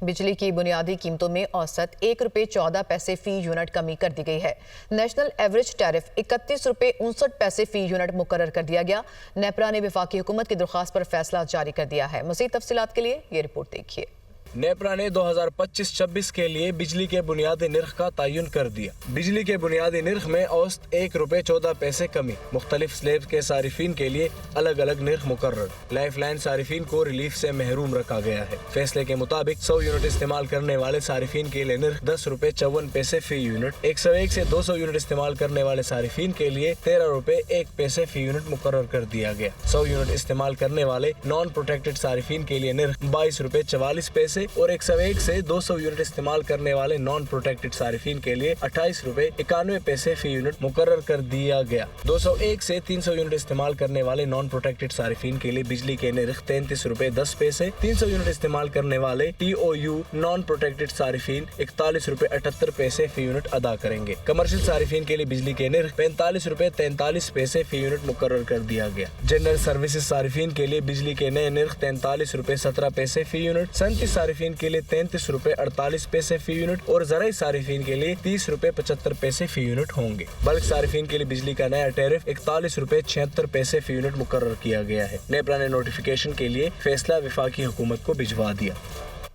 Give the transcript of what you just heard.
बिजली की बुनियादी कीमतों में औसत ₹1.14 फी यूनिट कमी कर दी गई है। नेशनल एवरेज टैरिफ ₹31.59 फी यूनिट मुकर्रर कर दिया गया। नेपरा ने वफाकी हुकूमत की दरख्वास्त पर फैसला जारी कर दिया है। मज़ीद तफसीलात के लिए ये रिपोर्ट देखिए। नेपरा ने 2025-26 के लिए बिजली के बुनियादी निर्ख का तयन कर दिया। बिजली के बुनियादी निर्ख में औसत ₹1.14 कमी, मुख्तलिफ स्लैब के सारिफीन के लिए अलग अलग निर्ख मुकर्रर। लाइफ लाइन सारिफीन को रिलीफ से महरूम रखा गया है। फैसले के मुताबिक 100 यूनिट इस्तेमाल करने वाले सारिफीन के लिए निर्ख ₹10.54 फी यूनिट, 101 से 200 यूनिट इस्तेमाल करने वाले सारिफीन के लिए ₹13.01 फी यूनिट मुकर्रर कर दिया गया। 100 यूनिट इस्तेमाल करने वाले नॉन प्रोटेक्टेड सारिफीन के लिए निर्ख ₹22.44 और 101 से 200 यूनिट इस्तेमाल करने वाले नॉन प्रोटेक्टेड सारिफीन के लिए ₹28.91 फी यूनिट मुकर्रर कर दिया गया। 201 से 300 यूनिट इस्तेमाल करने वाले नॉन प्रोटेक्टेड सारिफीन के लिए बिजली के निर्ख ₹33.10, 300 यूनिट इस्तेमाल करने वाले TOU नॉन प्रोटेक्टेड सारिफीन ₹41.78 फी यूनिट अदा करेंगे। कमर्शियल सारिफीन के लिए बिजली के निर्ख ₹45.43 फी यूनिट मुकर्रर कर दिया गया। जनरल सर्विसेज सारिफीन के लिए बिजली के नए निर्ख ₹43.17 फी यूनिट, 37 सारिफीन के लिए ₹33.48 फी यूनिट और ज़राई सारिफीन के लिए ₹30.75 फी यूनिट होंगे। बल्क सारिफीन के लिए बिजली का नया टैरिफ ₹41.76 फी यूनिट मुकर्रर किया गया है। नेपरा ने नोटिफिकेशन के लिए फैसला वफाकी हुकूमत को भिजवा दिया।